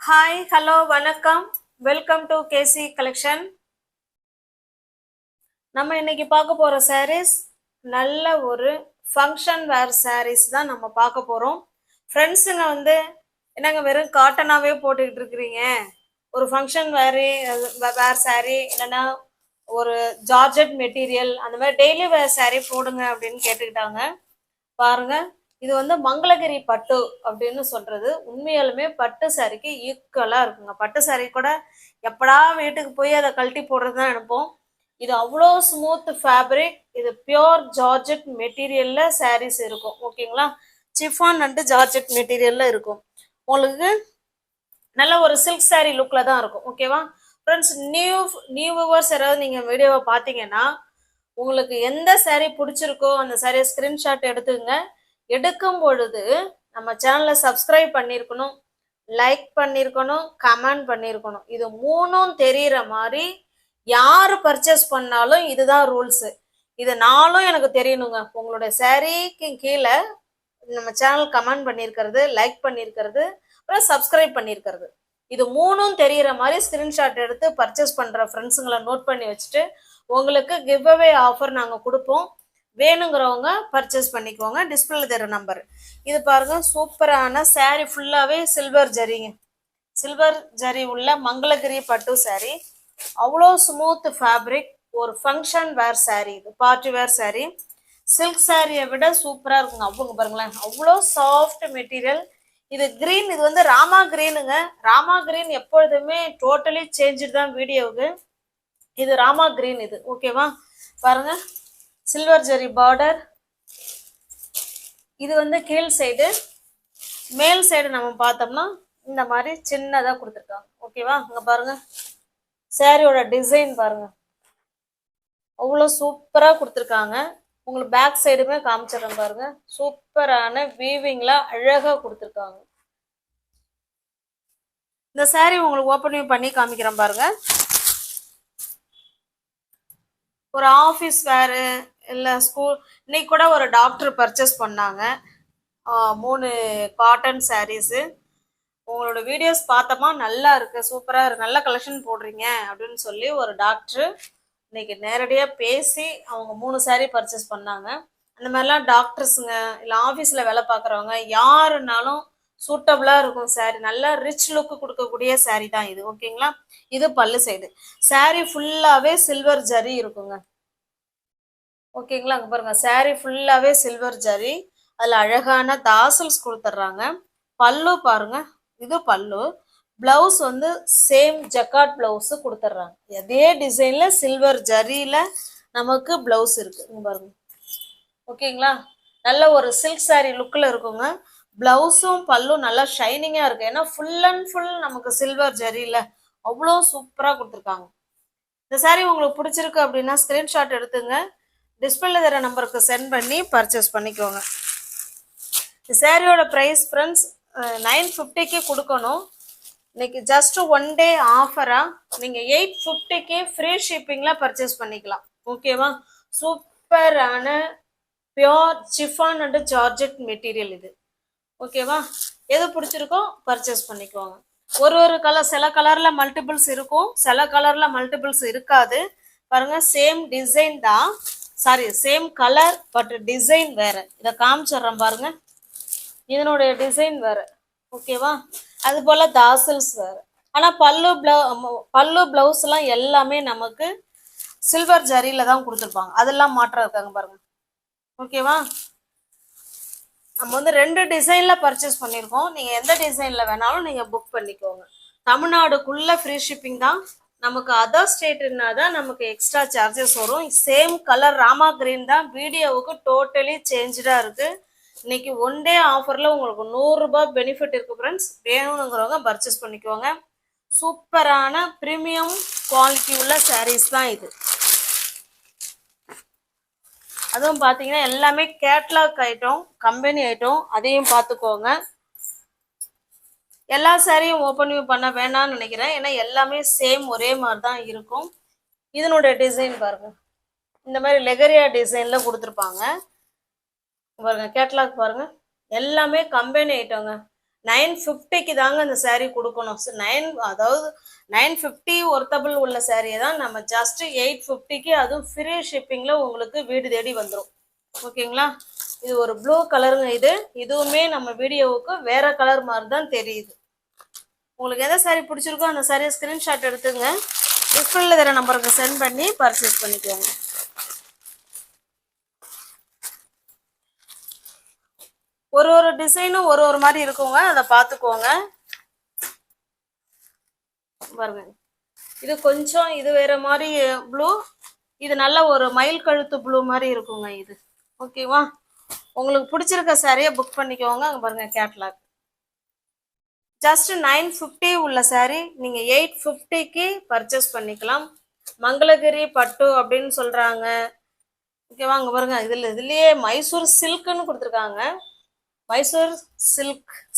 Hi hello வணக்கம். Welcome to KC collection. நம்ம இன்னைக்கு பார்க்க போற சாரீஸ் நல்ல ஒரு ஃபங்க்ஷன் வேர் சாரீஸ் தான் நம்ம பார்க்க போறோம். ஃப்ரெண்ட்ஸுங்க என்னங்க வெறும் காட்டனாவே போட்டுக்கிட்டு இருக்கிறீங்க, ஒரு ஃபங்க்ஷன் வேர் சாரீ இல்லைன்னா ஒரு ஜார்ஜெட் மெட்டீரியல் அந்த மாதிரி டெய்லி வேர் சாரீ போடுங்க அப்படின்னு கேட்டுக்கிட்டாங்க. பாருங்க, இது மங்களகிரி பட்டு அப்படின்னு சொல்றது உண்மையாலுமே பட்டு சாரிக்கு ஈக்குவலா இருக்குங்க. பட்டு சாரி கூட எப்படா வீட்டுக்கு போய் அதை கழட்டி போடுறதுதான் நினைப்போம். இது அவ்வளோ ஸ்மூத் ஃபேப்ரிக். இது பியோர் ஜார்ஜெட் மெட்டீரியல்ல சாரீஸ் இருக்கும். ஓகேங்களா, சிஃபான் அண்ட் ஜார்ஜெட் மெட்டீரியல்ல இருக்கும். உங்களுக்கு நல்ல ஒரு சில்க் சாரி லுக்ல தான் இருக்கும். ஓகேவா ஃப்ரெண்ட்ஸ், நியூ வியூவர்ஸ் யாராவது நீங்க வீடியோவை பார்த்தீங்கன்னா உங்களுக்கு எந்த சாரீ பிடிச்சிருக்கோ அந்த சாரியை ஸ்கிரீன்ஷாட் எடுத்துங்க. எடுக்கும் பொழுது நம்ம சேனலை சப்ஸ்கிரைப் பண்ணியிருக்கணும், லைக் பண்ணியிருக்கணும், கமெண்ட் பண்ணியிருக்கணும். இது மூணும் தெரிகிற மாதிரி யார் பர்ச்சேஸ் பண்ணாலும் இதுதான் ரூல்ஸு. இது நாளும் எனக்கு தெரியணுங்க. உங்களுடைய சாரீக்கு கீழே நம்ம சேனல் கமெண்ட் பண்ணியிருக்கிறது, லைக் பண்ணியிருக்கிறது, அப்புறம் சப்ஸ்கிரைப் பண்ணியிருக்கிறது, இது மூணும் தெரிகிற மாதிரி ஸ்கிரீன்ஷாட் எடுத்து பர்ச்சேஸ் பண்ணுற ஃப்ரெண்ட்ஸுங்களை நோட் பண்ணி வச்சுட்டு உங்களுக்கு கிவ் அவே ஆஃபர் நாங்கள் கொடுப்போம். வேணுங்கிறவங்க பர்ச்சேஸ் பண்ணிக்குவோங்க. டிஸ்பிளேல தர நம்பர். இது பாருங்க, சூப்பரான சாரீ ஃபுல்லாகவே சில்வர் ஜரிங்க. சில்வர் ஜரி உள்ள மங்களகிரி பட்டு சாரீ. அவ்வளோ ஸ்மூத் ஃபேப்ரிக். ஒரு ஃபங்க்ஷன் வேர் சாரீ, இது பார்ட்டி வேர் சாரீ. சில்க் சாரியை விட சூப்பராக இருக்குங்க. அவங்க பாருங்களேன், அவ்வளோ சாஃப்ட் மெட்டீரியல். இது கிரீன், இது ராமா கிரீனுங்க. ராமா கிரீன் எப்பொழுதுமே டோட்டலி சேஞ்சு தான் வீடியோவுக்கு. இது ராமா கிரீன் இது. ஓகேவா, பாருங்க, சில்வர் ஜரி பார்டர். இது கீழ் சைடு. மேல் சைடு நம்ம பார்த்தோம்னா இந்த மாதிரி சின்னதாக கொடுத்துருக்காங்க. ஓகேவா, இங்கே பாருங்க, சாரியோட டிசைன் பாருங்க, அவ்வளோ சூப்பராக கொடுத்துருக்காங்க. உங்களுக்கு பேக் சைடுமே காமிச்சிடறேன் பாருங்க. சூப்பரான வீவிங்ல அழகாக கொடுத்துருக்காங்க. இந்த சாரி உங்களுக்கு ஓப்பனிங் பண்ணி காமிக்கிறேன் பாருங்க. ஒரு ஆஃபீஸ் வேறு இல்லை ஸ்கூல். இன்னைக்கு கூட ஒரு டாக்டர் பர்ச்சேஸ் பண்ணாங்க 3 காட்டன் சாரீஸு. உங்களோட வீடியோஸ் பார்த்தோமா, நல்லா இருக்கு, சூப்பராக இருக்கு, நல்ல கலெக்ஷன் போடுறீங்க அப்படின்னு சொல்லி ஒரு டாக்டர் இன்னைக்கு நேரடியாக பேசி அவங்க 3 சாரீ பர்ச்சேஸ் பண்ணாங்க. அந்த மாதிரிலாம் டாக்டர்ஸுங்க இல்லை ஆஃபீஸில் வேலை பார்க்குறவங்க யாருனாலும் சூட்டபிளாக இருக்கும் சாரீ. நல்லா ரிச் லுக்கு கொடுக்கக்கூடிய சாரீ தான் இது. ஓகேங்களா, இது பல்லு சைடு. சாரீ ஃபுல்லாகவே சில்வர் ஜரி இருக்குங்க. ஓகேங்களா, அங்கே பாருங்க, சாரீ ஃபுல்லாகவே சில்வர் ஜரி. அதில் அழகான தாசல்ஸ் கொடுத்துட்றாங்க. பல்லு பாருங்க, இது பல்லு. பிளவுஸ் சேம் ஜக்காட் பிளவுஸ் கொடுத்துட்றாங்க. அதே டிசைன்ல சில்வர் ஜரியில நமக்கு பிளவுஸ் இருக்கு. பாருங்க, ஓகேங்களா, நல்ல ஒரு சில்க் சாரீ லுக்கில் இருக்குங்க. பிளவுஸும் பல்லும் நல்லா ஷைனிங்காக இருக்கு. ஏன்னா ஃபுல் அண்ட் ஃபுல் நமக்கு சில்வர் ஜரியில அவ்வளோ சூப்பராக கொடுத்துருக்காங்க. இந்த சாரீ உங்களுக்கு பிடிச்சிருக்கு அப்படின்னா ஸ்கிரீன்ஷாட் எடுத்துங்க. டிஸ்பிளேல தர நம்பருக்கு சென்ட் பண்ணி பர்ச்சேஸ் பண்ணிக்கோங்க. இந்த சாரியோட ப்ரைஸ் ஃப்ரெண்ட்ஸ் 950க்கு கொடுக்கணும். இன்னைக்கு ஜஸ்ட் 1 டே ஆஃபரா நீங்கள் 850க்கு ஃப்ரீ ஷிப்பிங்கில் பர்ச்சேஸ் பண்ணிக்கலாம். ஓகேவா, சூப்பரான pure chiffon and georgette material இது. ஓகேவா, எது பிடிச்சிருக்கோ பர்ச்சேஸ் பண்ணிக்கோங்க. ஒரு கலர், சில கலரில் மல்டிபிள்ஸ் இருக்கும், சில கலரில் மல்டிபிள்ஸ் இருக்காது. பாருங்க, சேம் டிசைன் தான், sorry same colour but design வேற. இதை காமிச்சிடுறேன் பாருங்க, இதனுடைய டிசைன் வேற. ஓகேவா, அது போல தாசல்ஸ் வேற. ஆனால் பல்லு பிளவுஸ்லாம் எல்லாமே நமக்கு சில்வர் ஜரியில தான் கொடுத்துருப்பாங்க. அதெல்லாம் மாற்றம் இருக்காங்க பாருங்க. ஓகேவா, நம்ம 2 டிசைன்ல பர்ச்சேஸ் பண்ணியிருக்கோம். நீங்க எந்த டிசைன்ல வேணாலும் நீங்க புக் பண்ணிக்கோங்க. தமிழ்நாடுக்குள்ள ஃப்ரீ ஷிப்பிங் தான். நமக்கு அதர் ஸ்டேட்னா தான் நமக்கு எக்ஸ்ட்ரா சார்ஜஸ் வரும். சேம் கலர் ராமா கிரீன் தான். வீடியோவுக்கு டோட்டலி சேஞ்சா இருக்கு. இன்னைக்கு 1 டே ஆஃபர்ல உங்களுக்கு 100 ரூபாய் பெனிஃபிட் இருக்கு ஃப்ரெண்ட்ஸ். வேணுங்கிறவங்க பர்ச்சேஸ் பண்ணிக்கோங்க. சூப்பரான பிரீமியம் குவாலிட்டி உள்ள சாரீஸ் தான் இது. அதுவும் பார்த்தீங்கன்னா எல்லாமே கேட்லாக் ஐட்டம், கம்பெனி ஐட்டம், அதையும் பார்த்துக்கோங்க. எல்லா சாரியும் ஓப்பன் வியூ பண்ண வேணாம்னு நினைக்கிறேன், ஏன்னா எல்லாமே சேம் ஒரே மாதிரி தான் இருக்கும். இதனுடைய டிசைன் பாருங்க, இந்த மாதிரி லெகரியா டிசைன்ல கொடுத்துருப்பாங்க பாருங்க. கேட்லாக் பாருங்க, எல்லாமே கம்பெனி ஐட்டங்க. 950க்கு தாங்க இந்த saree கொடுக்கணும். அதாவது 950 ஒர்த்தபிள் உள்ள சாரியை தான் நம்ம ஜஸ்ட் 850க்கு, அதுவும் ஃப்ரீ ஷிப்பிங்ல உங்களுக்கு வீடு தேடி வந்துடும். ஓகேங்களா? இது ஒரு ப்ளூ கலருங்க. இதுவுமே நம்ம வீடியோவுக்கு வேற கலர் மாதிரி தான் தெரியுது. உங்களுக்கு எந்த சாரி பிடிச்சிருக்கோ அந்த சாரியை ஸ்கிரீன்ஷாட் எடுத்துங்க, டிஸ்பிளேல தர நம்பருக்கு சென்ட் பண்ணி பர்ச்சேஸ் பண்ணிக்கோங்க. ஒரு ஒரு டிசைனும் ஒரு ஒரு மாதிரி இருக்குங்க, அதை பார்த்துக்கோங்க. பாருங்க, இது கொஞ்சம் இது வேற மாதிரி ப்ளூ, இது நல்ல ஒரு மயில் கழுத்து ப்ளூ மாதிரி இருக்குங்க இது. ஓகேவா? உங்களுக்கு பிடிச்சிருக்க சாரியை புக் பண்ணிக்கோங்க. அங்கே பாருங்க கேட்லாக். ஜஸ்ட் 950 உள்ள சாரி நீங்க 850க்கு பர்ச்சேஸ் பண்ணிக்கலாம். மங்களகிரி பட்டு அப்படின்னு சொல்றாங்க. ஓகேவா? அங்க பாருங்க, இதுலயே மைசூர் சில்க்னு கொடுத்துருக்காங்க. மைசூர்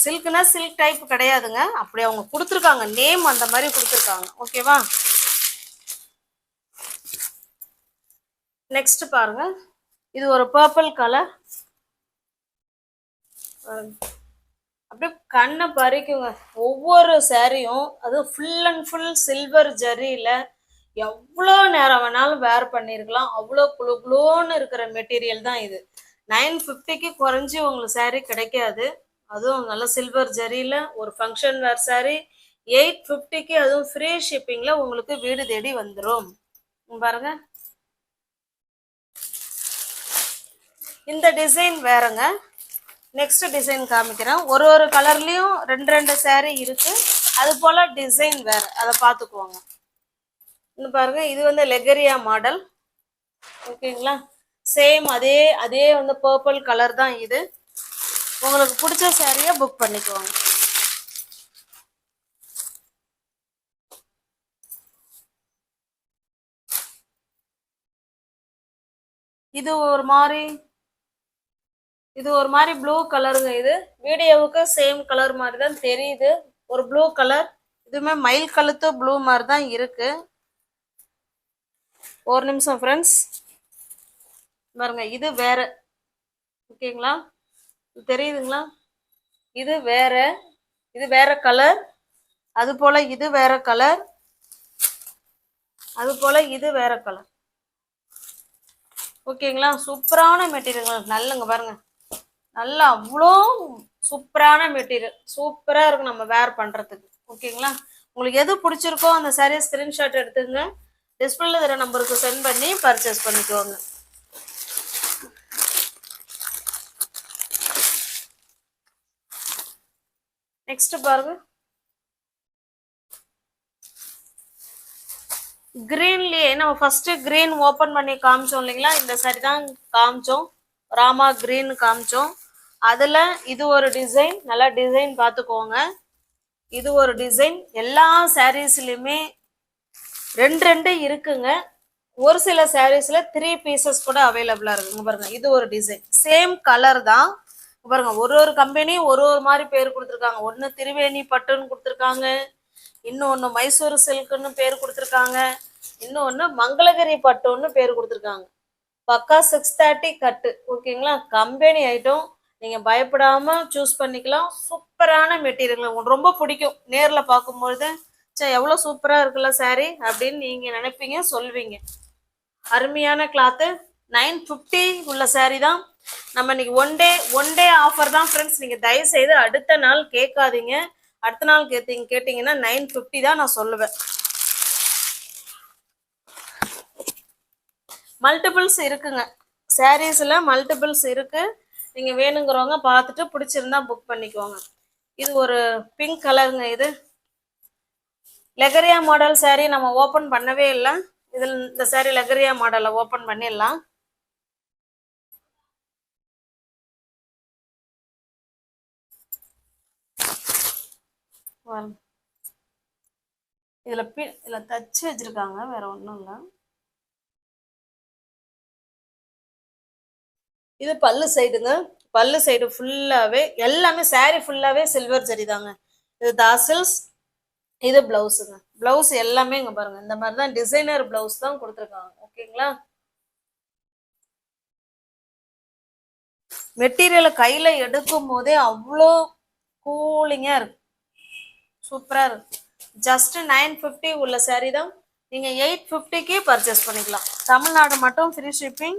சில்க்னா சில்க் டைப் கிடையாதுங்க, அப்படி அவங்க கொடுத்துருக்காங்க, நேம் அந்த மாதிரி கொடுத்துருக்காங்க. ஓகேவா? நெக்ஸ்ட் பாருங்க, இது ஒரு பர்பிள் கலர். அப்படியே கண்ணை பறிக்குங்க ஒவ்வொரு சாரியும். அது ஃபுல் அண்ட் ஃபுல் சில்வர் ஜரியில எவ்வளோ நேரம் வேணாலும் வேர் பண்ணியிருக்கலாம். அவ்வளோ குளு குளோன்னு இருக்கிற மெட்டீரியல் தான் இது. 950க்கு குறைஞ்சி உங்களுக்கு சாரீ கிடைக்காது. அதுவும் நல்ல சில்வர் ஜரியில ஒரு ஃபங்க்ஷன் வேர் சாரீ 850க்கு, அதுவும் ஃப்ரீ ஷிப்பிங்ல உங்களுக்கு வீடு தேடி வந்துடும். பாருங்க, இந்த டிசைன் வேறங்க. நெக்ஸ்ட் டிசைன் காமிக்கிறேன். ஒரு ஒரு கலர்லயும் ரெண்டு ரெண்டு சாரீ இருக்கு, அது போல டிசைன் வேற, அதை பார்த்துக்குவோங்க. இன்னும் பாருங்க, இது வந்து லெகரியா மாடல். ஓகேங்களா? சேம் அதே வந்து பர்பிள் கலர் தான் இது. உங்களுக்கு பிடிச்ச சாரியை புக் பண்ணிக்குவாங்க. இது ஒரு மாதிரி ப்ளூ கலருங்க. இது வீடியோவுக்கு சேம் கலர் மாதிரி தான் தெரியுது, ஒரு ப்ளூ கலர். இதுவுமே மயில் கழுத்து ப்ளூ மாதிரி தான் இருக்கு. ஒரு நிமிஷம் ஃப்ரெண்ட்ஸ், பாருங்க, இது வேற. ஓகேங்களா? தெரியுதுங்களா? இது வேற கலர். அது போல இது வேற கலர், அது போல இது வேற கலர். ஓகேங்களா? சூப்பரான மெட்டீரியல், நல்லங்க பாருங்க, நல்லா அவ்வளோ சூப்பரான மெட்டீரியல், சூப்பரா இருக்கும் நம்ம வேர் பண்றதுக்கு. ஓகேங்களா? உங்களுக்கு எது பிடிச்சிருக்கோ அந்த சாரியை ஸ்கிரீன்ஷாட் எடுத்துங்க, டிஸ்பிளேல தர நம்பருக்கு சென்ட் பண்ணி பர்ச்சேஸ் பண்ணிக்கோங்க. நெக்ஸ்ட் பாருங்க, கிரீன்லயே நம்ம ஃபர்ஸ்ட் கிரீன் ஓபன் பண்ணி காமிச்சோம் இல்லைங்களா, இந்த சாரி தான் காமிச்சோம், ராமா கிரீன் காமிச்சோம். அதுல இது ஒரு டிசைன், நல்லா டிசைன் பார்த்துக்கோங்க. இது ஒரு டிசைன். எல்லா சாரீஸ்லயுமே ரெண்டு ரெண்டு இருக்குங்க. ஒரு சில சாரீஸ்ல 3 பீசஸ் கூட அவைலபிளா இருக்குங்க. பாருங்க, இது ஒரு டிசைன், சேம் கலர் தான். பாருங்க, ஒரு ஒரு கம்பெனியும் ஒரு ஒரு மாதிரி பேர் கொடுத்துருக்காங்க. ஒன்னு திருவேணி பட்டுன்னு கொடுத்துருக்காங்க, இன்னொன்னு மைசூர் சில்க்னு பேர் கொடுத்துருக்காங்க, இன்னொன்னு மங்களகிரி பட்டுன்னு பேர் கொடுத்துருக்காங்க. பக்கா 630 கட்டு. ஓகேங்களா? கம்பெனி ஐட்டம், நீங்க பயப்படாம சூஸ் பண்ணிக்கலாம். சூப்பரான மெட்டீரியல், உங்களுக்கு ரொம்ப பிடிக்கும். நேர்ல பார்க்கும்பொழுது எவ்வளவு சூப்பரா இருக்குல்ல சாரி அப்படின்னு நீங்க நினைப்பீங்க, சொல்வீங்க. அருமையான கிளாத்து. 950 உள்ள சாரி தான். நம்ம இன்னைக்கு ஒன் டே ஆஃபர் தான் ஃப்ரெண்ட்ஸ். நீங்க தயவு செய்து அடுத்த நாள் கேட்காதீங்க. அடுத்த நாள் கேட்டீங்கன்னா 950 தான் நான் சொல்லுவேன். மல்டிபிள்ஸ் இருக்குங்க, சாரீஸ்ல மல்டிபிள்ஸ் இருக்கு. நீங்க வேணுங்கிறவங்க பார்த்துட்டு பிடிச்சிருந்தா புக் பண்ணிக்கோங்க. இது ஒரு பிங்க் கலருங்க. இது லெகரியா மாடல் சாரீ நம்ம ஓபன் பண்ணவே இல்லை. இதில் இந்த சாரீ லெகரியா மாடலை ஓபன் பண்ணிடலாம். இதுல தச்சு வச்சிருக்காங்க, வேற ஒன்றும் இல்லை. இது பல்லு சைடுங்க. பல்லு சைடு ஃபுல்லாவே எல்லாமே சாரி ஃபுல்லாவே சில்வர் ஜரி தாங்க. இது தாசில்ஸ், இது பிளவுஸுங்க. பிளவுஸ் எல்லாமே இங்க பாருங்க, இந்த மாதிரி தான் டிசைனர் பிளவுஸ் தான் கொடுத்துருக்காங்க. ஓகேங்களா? மெட்டீரியலை கையில எடுக்கும் போதே அவ்வளோ கூலிங்கா இருக்கு, சூப்பரா இருக்கு. ஜஸ்ட் 950 உள்ள saree தான் நீங்க 850க்கு பர்ச்சேஸ் பண்ணிக்கலாம். தமிழ்நாடு மட்டும் ஃப்ரீ ஷிப்பிங்.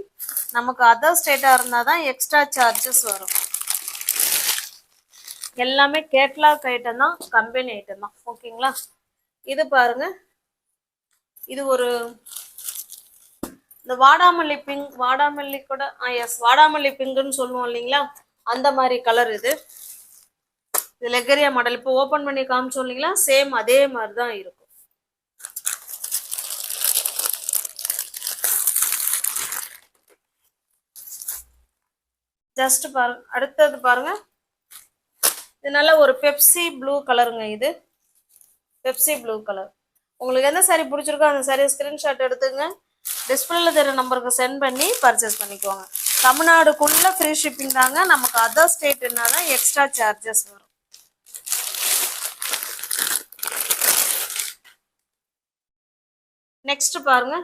நமக்கு அதர் ஸ்டேட்டா இருந்தால் தான் எக்ஸ்ட்ரா சார்ஜஸ் வரும். எல்லாமே கேட்லாக் ஐட்டம் தான், கம்பெனி ஐட்டம் தான். ஓகேங்களா? இது பாருங்க, இது ஒரு இந்த வாடாமல்லி பிங்க், வாடாமல்லி கூட எஸ் வாடாமல்லி பிங்க்னு சொல்லுவோம் இல்லைங்களா, அந்த மாதிரி கலர் இது. இது லெகரியா மாடல். இப்போ ஓப்பன் பண்ணி காமிச்சோம் இல்லைங்களா, சேம் அதே மாதிரி தான் இருக்கும். ஜஸ்ட் பாருங்க. அடுத்தது பாருங்க, இது நல்ல ஒரு பெப்சி ப்ளூ கலருங்க. இது பெப்சி ப்ளூ கலர். உங்களுக்கு எந்த சாரி பிடிச்சிருக்கோ அந்த சாரியை ஸ்கிரீன்ஷாட் எடுத்துங்க, டிஸ்பிளேல தெரிய நம்பருக்கு சென்ட் பண்ணி பர்ச்சேஸ் பண்ணிக்குவாங்க. தமிழ்நாடுக்குள்ள ஃப்ரீ ஷிப்பிங் தாங்க. நமக்கு அதர் ஸ்டேட்னா தான் எக்ஸ்ட்ரா சார்ஜஸ் வரும். நெக்ஸ்ட் பாருங்க,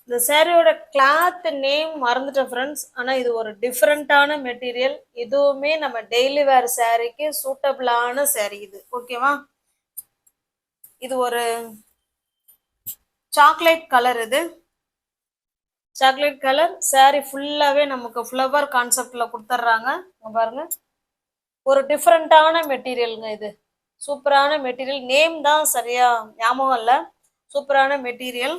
இந்த சாரியோட கிளாத் நேம் மறந்துட்டேன் ஃப்ரெண்ட்ஸ். ஆனால் இது ஒரு டிஃப்ரெண்ட்டான மெட்டீரியல். இதுவுமே நம்ம டெய்லி வேர் சாரிக்கு சூட்டபிளான சாரி இது. ஓகேவா? இது ஒரு சாக்லேட் கலர். இது சாக்லேட் கலர் சாரி ஃபுல்லாகவே நமக்கு ஃப்ளவர் கான்செப்டில் கொடுத்துட்றாங்க. பாருங்க, ஒரு டிஃப்ரெண்ட்டான மெட்டீரியலுங்க. இது சூப்பரான மெட்டீரியல். நேம் தான் சரியா ஞாபகம் இல்லை. சூப்பரான மெட்டீரியல்.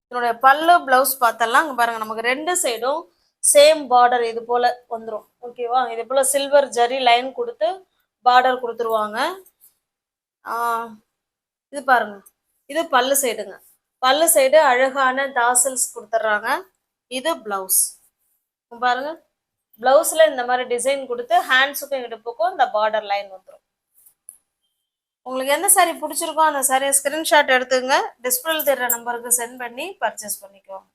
இதனுடைய பல்லு பிளவுஸ் பார்த்தலாம். அங்கே பாருங்க, நமக்கு ரெண்டு சைடும் சேம் பார்டர் இது போல வந்துடும். ஓகேவா? இது போல சில்வர் ஜரி லைன் கொடுத்து பார்டர் கொடுத்துருவாங்க. இது பாருங்க, இது பல்லு சைடுங்க. பல்லு சைடு அழகான தாசல்ஸ் கொடுத்துட்றாங்க. இது பிளவுஸ் பாருங்க. பிளவுஸ்ல இந்த மாதிரி டிசைன் கொடுத்து ஹேண்ட்ஸுக்கும் இடுப்புக்கும் இந்த பார்டர் லைன் வந்துடும். உங்களுக்கு எந்த சாரி பிடிச்சிருக்கோ அந்த சாரியை ஸ்கிரீன்ஷாட் எடுத்துங்க, டிஸ்பிளேல தெரிகிற நம்பருக்கு சென்ட் பண்ணி பர்ச்சேஸ் பண்ணிக்குவோம்.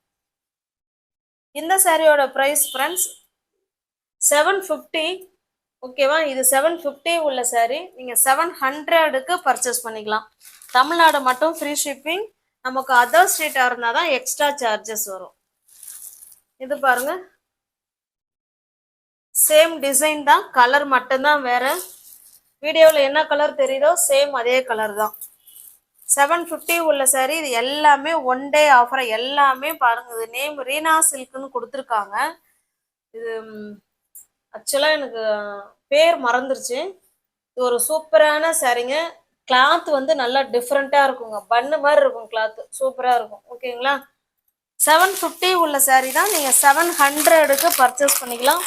இந்த சாரியோட ப்ரைஸ் ஃப்ரெண்ட்ஸ் 750. ஓகேவா? இது 750 உள்ள சாரி நீங்கள் 700க்கு பர்ச்சேஸ் பண்ணிக்கலாம். தமிழ்நாடு மட்டும் ஃப்ரீ ஷிப்பிங். நமக்கு அதர் ஸ்டேட்டாக இருந்தால் தான் எக்ஸ்ட்ரா சார்ஜஸ் வரும். இது பாருங்க, சேம் டிசைன் தான், கலர் மட்டும்தான் வேற. வீடியோவில் என்ன கலர் தெரியுதோ சேம் அதே கலர் தான். 750 உள்ள சாரி. இது எல்லாமே ஒன் டே ஆஃபர். எல்லாமே பாருங்க, இது நேம் ரீனா சில்க்னு கொடுத்துருக்காங்க. இது ஆக்சுவலாக எனக்கு பேர் மறந்துருச்சு. இது ஒரு சூப்பரான சாரிங்க. கிளாத் வந்து நல்லா டிஃப்ரெண்ட்டாக இருக்குங்க. பன்னு மாதிரி இருக்கும் கிளாத், சூப்பராக இருக்கும். ஓகேங்களா? 750 உள்ள சாரி தான் நீங்கள் 700க்கு பர்ச்சேஸ் பண்ணிக்கலாம்.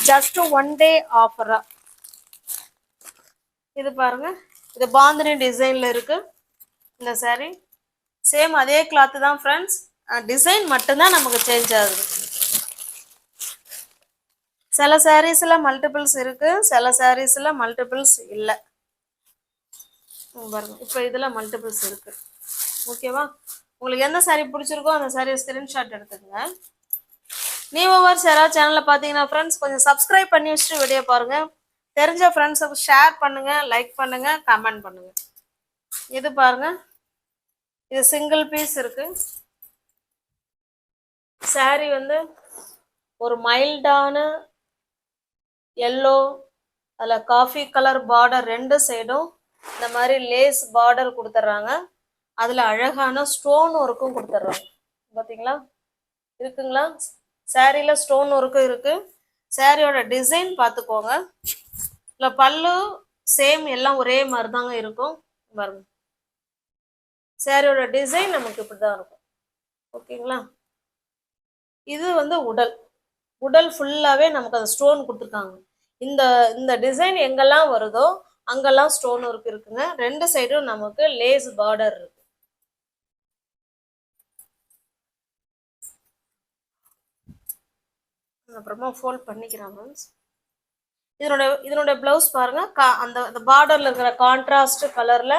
ஜஸ்ட் ஒன் டே ஆஃபரா. இது பாருங்க, இது பாந்தினி டிசைன்ல இருக்கு இந்த சாரி. சேம் அதே கிளாத் தான் ஃப்ரெண்ட்ஸ், டிசைன் மட்டும்தான் நமக்கு சேஞ்ச் ஆகுது. சில சாரீஸ்ல மல்டிபிள்ஸ் இருக்கு, சில சாரீஸ்ல மல்டிபிள்ஸ் இல்லை. பாருங்க, இப்போ இதுல மல்டிபிள்ஸ் இருக்கு. ஓகேவா? உங்களுக்கு எந்த சாரி பிடிச்சிருக்கோ அந்த சாரியை ஸ்கிரீன்ஷாட் எடுத்துக்கங்க. நியூவர்ஸ் யாராவது சேனலில் பார்த்தீங்கன்னா ஃப்ரெண்ட்ஸ் கொஞ்சம் சப்ஸ்கிரைப் பண்ணி வச்சுட்டு வீடியோ பாருங்க. தெரிஞ்ச ஃப்ரெண்ட்ஸுக்கு ஷேர் பண்ணுங்க, லைக் பண்ணுங்க, கமெண்ட் பண்ணுங்க. இது பாருங்க, இது சிங்கிள் பீஸ் இருக்கு. சாரி வந்து ஒரு மைல்டான எல்லோ, அதில் காஃபி கலர் பார்டர், ரெண்டு சைடும் இந்த மாதிரி லேஸ் பார்டர் கொடுத்துட்றாங்க. அதில் அழகான ஸ்டோன் ஒர்க்கும் கொடுத்துட்றாங்க. பார்த்தீங்களா? இருக்குங்களா? சாரியில் ஸ்டோன் ஒர்க்கும் இருக்கு. சாரியோட டிசைன் பார்த்துக்கோங்க. இல்லை பல்லு சேம், எல்லாம் ஒரே மாதிரி தாங்க இருக்கும். பாருங்க, சாரியோட டிசைன் நமக்கு இப்படி தான் இருக்கும். ஓகேங்களா? இது வந்து உடல். உடல் ஃபுல்லாகவே நமக்கு அந்த ஸ்டோன் கொடுத்துருக்காங்க. இந்த இந்த டிசைன் எங்கெல்லாம் வருதோ அங்கெல்லாம் ஸ்டோன் ஒர்க் இருக்குங்க. ரெண்டு சைடும் நமக்கு லேஸ் பார்டர் இருக்கு. அப்புறமா ஃபோல்ட் பண்ணிக்கிறேன் ஃப்ரெண்ட்ஸ். இதனுடைய பிளவுஸ் பாருங்க, அந்த பார்டர்ல இருக்கிற கான்ட்ராஸ்ட் கலர்ல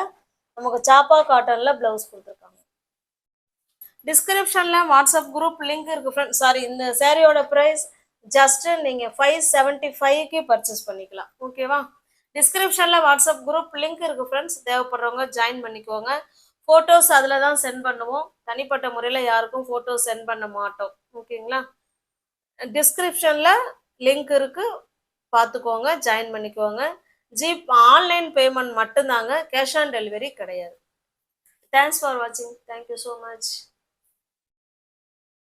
நமக்கு சாப்பா காட்டன்ல பிளவுஸ் கொடுத்துருக்காங்க. டிஸ்கிரிப்ஷன்ல வாட்ஸ்அப் குரூப் லிங்க் இருக்கு ஃப்ரெண்ட்ஸ். சாரி, இந்த சாரியோட ப்ரைஸ் ஜஸ்ட் நீங்க 575க்கு பர்ச்சேஸ் பண்ணிக்கலாம். ஓகேவா? டிஸ்கிரிப்ஷன்ல வாட்ஸ்அப் குரூப் லிங்க் இருக்கு ஃப்ரெண்ட்ஸ். தேவைப்படுறவங்க ஜாயின் பண்ணிக்கோங்க. ஃபோட்டோஸ் அதில் தான் சென்ட் பண்ணுவோம். தனிப்பட்ட முறையில் யாருக்கும் ஃபோட்டோஸ் சென்ட் பண்ண மாட்டோம். ஓகேங்களா? டிஸ்கிரிப்ஷனில் லிங்க் இருக்குது, பார்த்துக்கோங்க, ஜாயின் பண்ணிக்கோங்க. ஆன்லைன் பேமெண்ட் மட்டும்தாங்க, கேஷ் ஆன் டெலிவரி கிடையாது. தேங்க்ஸ் ஃபார் வாட்சிங். Thank you so much.